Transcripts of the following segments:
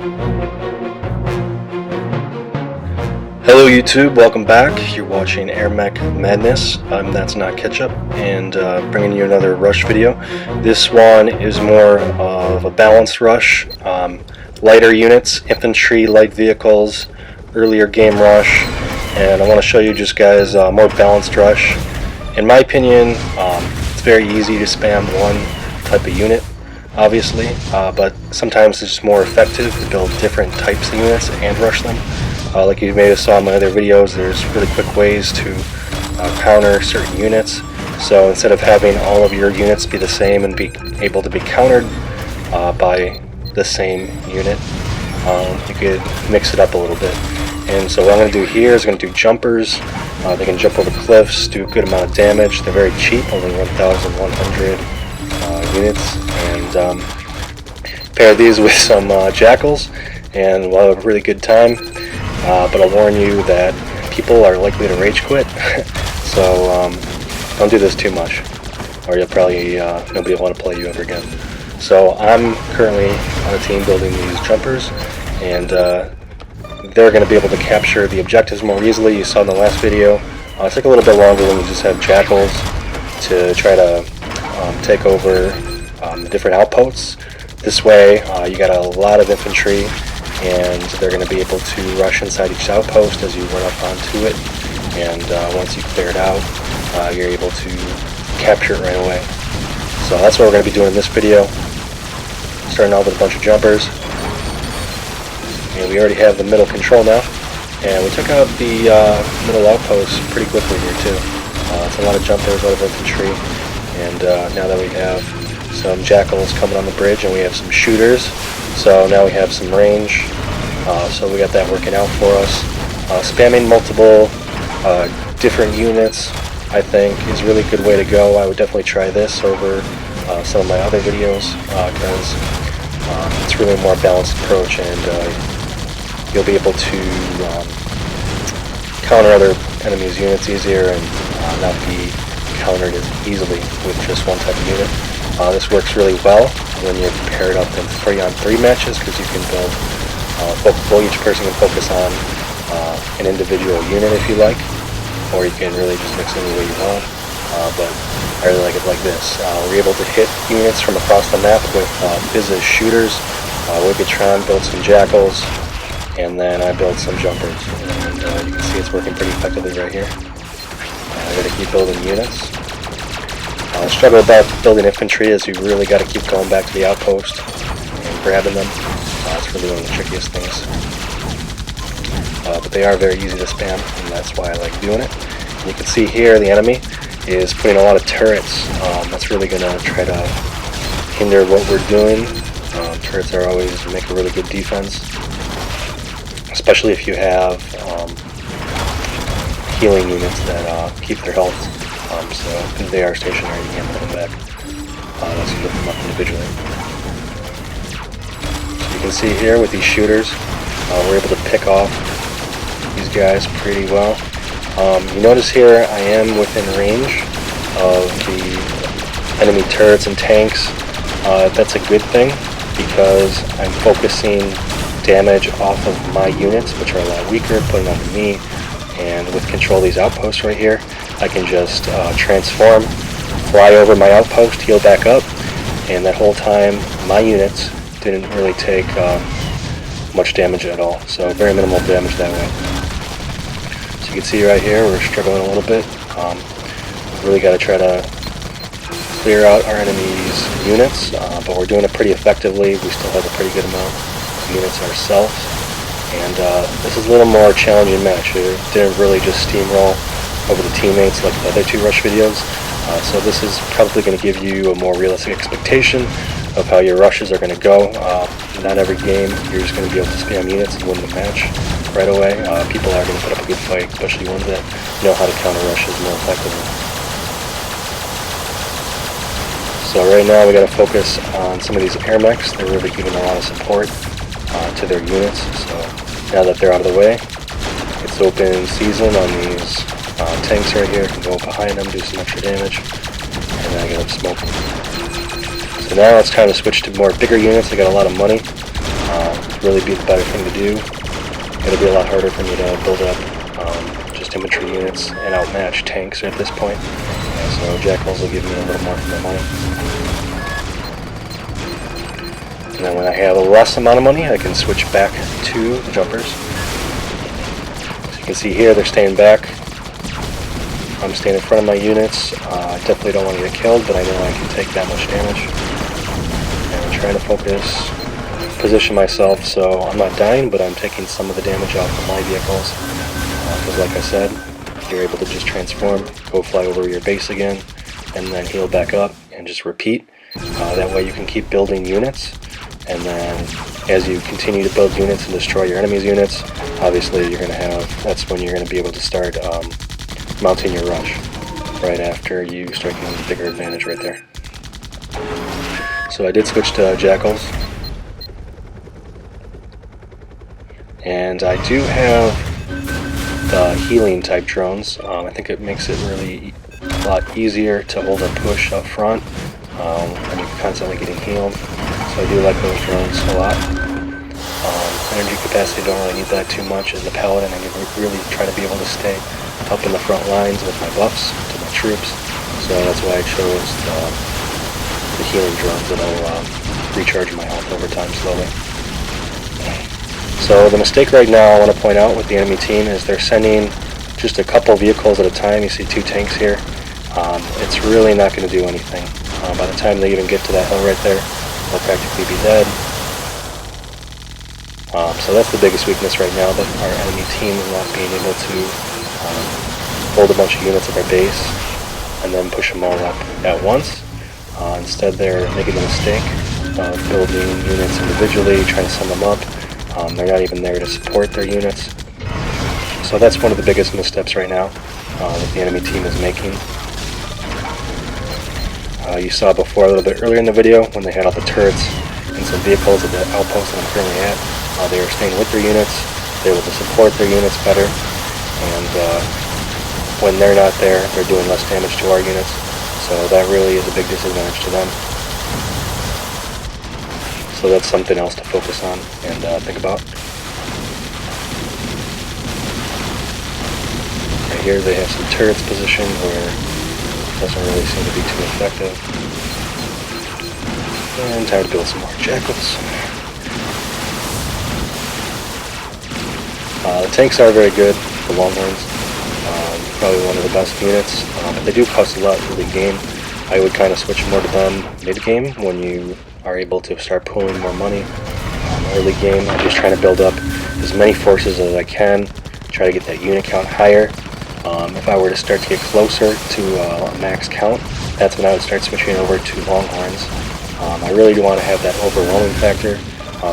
Hello YouTube, welcome back. You're watching AirMech Madness. That's not ketchup, and bringing you another rush video. This one is more of a balanced rush. Lighter units, infantry, light vehicles, earlier game rush, and I want to show you just guys more balanced rush. In my opinion, it's very easy to spam one type of unit, obviously, but sometimes it's just more effective to build different types of units and rush them. Like you may have saw in my other videos, there's really quick ways to counter certain units. So instead of having all of your units be the same and be able to be countered by the same unit, you could mix it up a little bit. And so what I'm going to do here is going to do jumpers. They can jump over cliffs, do a good amount of damage. They're very cheap, only 1,100 units. And pair these with some jackals, and we'll have a really good time. But I'll warn you that people are likely to rage quit, so don't do this too much, or you'll probably nobody will want to play you ever again. So I'm currently on a team building these jumpers, and they're going to be able to capture the objectives more easily. You saw in the last video, it took a little bit longer when you just have jackals to try to take over the different outposts. This way you got a lot of infantry, and they're going to be able to rush inside each outpost as you run up onto it, and once you clear it out, you're able to capture it right away. So that's what we're going to be doing in this video, starting off with a bunch of jumpers, and we already have the middle control now, and we took out the middle outpost pretty quickly here too. It's a lot of jumpers, a lot of infantry, and now that we have some jackals coming on the bridge and we have some shooters, so now we have some range, so we got that working out for us. Spamming multiple different units, I think, is a really good way to go. I would definitely try this over some of my other videos, because it's really a more balanced approach, and you'll be able to counter other enemies' units easier and not be countered as easily with just one type of unit. This works really well when you're paired up in 3-on-3 matches, because you can build, each person can focus on an individual unit if you like, or you can really just mix it any way you want, but I really like it like this. We're able to hit units from across the map with Biz's shooters. Wickedtron built some jackals, and then I built some jumpers, and you can see it's working pretty effectively right here. I gotta keep building units. Struggle about building infantry is you really got to keep going back to the outpost and grabbing them. It's really one of the trickiest things. But they are very easy to spam, and that's why I like doing it. And you can see here the enemy is putting a lot of turrets. That's really going to try to hinder what we're doing. Turrets are always make a really good defense, especially if you have healing units that keep their health. So because they are stationary, you can't put them back unless you lift them up individually. So you can see here with these shooters, we're able to pick off these guys pretty well. You notice here I am within range of the enemy turrets and tanks. That's a good thing, because I'm focusing damage off of my units, which are a lot weaker, putting it onto me. And with control of these outposts right here, I can just transform, fly over my outpost, heal back up, and that whole time my units didn't really take much damage at all. So very minimal damage that way. So you can see right here we're struggling a little bit. Really got to try to clear out our enemies' units, but we're doing it pretty effectively. We still have a pretty good amount of units ourselves. And this is a little more challenging match. It didn't really just steamroll over the teammates like the other two rush videos. So this is probably going to give you a more realistic expectation of how your rushes are going to go. Not every game you're just going to be able to spam units and win the match right away. People are going to put up a good fight, especially ones that know how to counter rushes more effectively. So right now we got to focus on some of these AirMechs. They're really giving a lot of support to their units. So now that they're out of the way, it's open season on these tanks right here. Can go behind them, do some extra damage, and then I get them smoking. So now it's time to switch to more bigger units. They got a lot of money. really be the better thing to do. It'll be a lot harder for me to build up just infantry units and outmatch tanks at this point. So jackals will give me a little more for my money. And then when I have a less amount of money, I can switch back to jumpers. So you can see here they're staying back. I'm staying in front of my units. I definitely don't want to get killed, but I know I can take that much damage. And I'm trying to focus, position myself so I'm not dying, but I'm taking some of the damage off of my vehicles. Because like I said, you're able to just transform, go fly over your base again, and then heal back up and just repeat. That way you can keep building units, and then as you continue to build units and destroy your enemy's units, obviously you're going to have, that's when you're going to be able to start mounting your rush right after you start getting a bigger advantage right there. So I did switch to jackals, and I do have the healing type drones. I think it makes it really a lot easier to hold a push up front when you're constantly getting healed. So I do like those drones a lot. Energy capacity, don't really need that too much as the paladin. I'm really trying to be able to stay up in the front lines with my buffs to my troops. So that's why I chose the healing drones that'll recharge my health over time slowly. So the mistake right now I want to point out with the enemy team is they're sending just a couple vehicles at a time. You see 2 tanks here. It's really not going to do anything. By the time they even get to that hill right there, they'll practically be dead. So that's the biggest weakness right now, that our enemy team is not being able to hold a bunch of units at their base and then push them all up at once. Instead they're making the mistake of building units individually, trying to send them up. They're not even there to support their units. So that's one of the biggest missteps right now that the enemy team is making. You saw before a little bit earlier in the video when they had all the turrets and some vehicles at the outpost that I'm currently at. They were staying with their units, they're able to support their units better, and when they're not there, they're doing less damage to our units. So that really is a big disadvantage to them. So that's something else to focus on and think about. Right here they have some turrets positioned where it doesn't really seem to be too effective. And time to build some more jackals. The tanks are very good, the Longhorns. Probably one of the best units, but they do cost a lot early game. I would kind of switch more to them mid-game when you are able to start pulling more money. Early game, I'm just trying to build up as many forces as I can, try to get that unit count higher. If I were to start to get closer to max count, that's when I would start switching over to Longhorns. I really do want to have that overwhelming factor.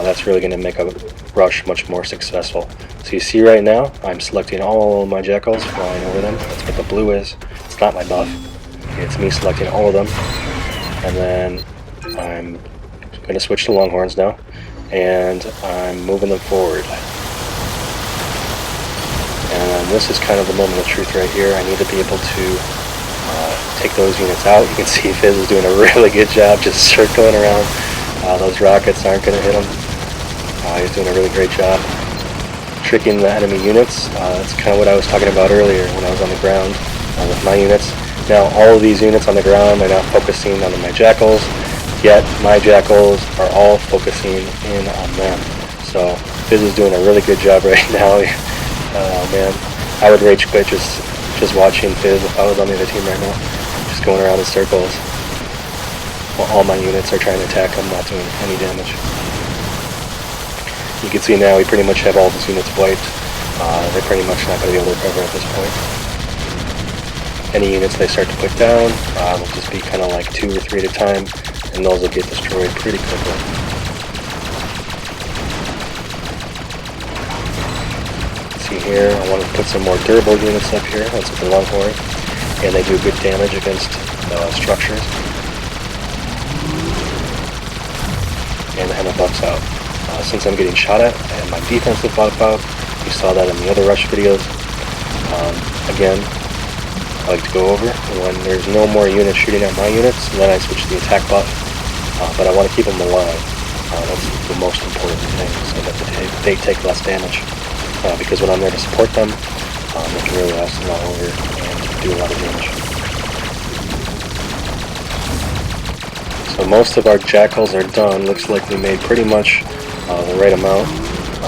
That's really going to make a rush much more successful. So you see right now, I'm selecting all of my jackals, flying over them. That's what the blue is. It's not my buff. It's me selecting all of them. And then I'm going to switch to Longhorns now, and I'm moving them forward. And this is kind of the moment of truth right here. I need to be able to take those units out. You can see Fizz is doing a really good job just circling around. Those rockets aren't going to hit him. He's doing a really great job tricking the enemy units. That's kind of what I was talking about earlier when I was on the ground with my units. Now all of these units on the ground are now focusing on my jackals, yet my jackals are all focusing in on them. So Fizz is doing a really good job right now. Man, I would rage quit just watching Fizz if I was on the other team right now, just going around in circles while all my units are trying to attack him, not doing any damage. You can see now we pretty much have all his units wiped. They're pretty much not going to be able to recover at this point. Any units they start to put down will just be kind of like 2 or 3 at a time, and those will get destroyed pretty quickly. See here, I want to put some more durable units up here. That's with the Longhorn, and they do good damage against structures. And I have my buffs out. Since I'm getting shot at, I have my defensive buff out. You saw that in the other rush videos. Again, I like to go over when there's no more units shooting at my units, and then I switch to the attack buff. But I want to keep them alive. That's the most important thing, so that they take less damage. Because when I'm there to support them, they can really last a lot longer and do a lot of damage. So most of our jackals are done. Looks like we made pretty much the right amount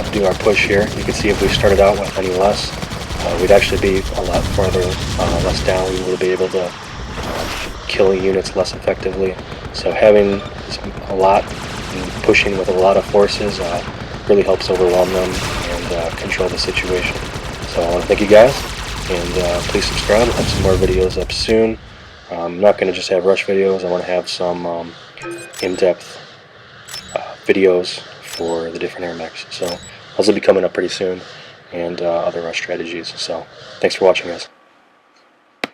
to do our push here. You can see if we started out with any less, we'd actually be a lot farther less down. We would be able to kill units less effectively. So having a lot and pushing with a lot of forces really helps overwhelm them and control the situation. So I want to thank you guys, and please subscribe. We'll have some more videos up soon. I'm not going to just have rush videos. I want to have some in-depth videos for the different AirMechs. So those will be coming up pretty soon, and other rush strategies. So thanks for watching, guys.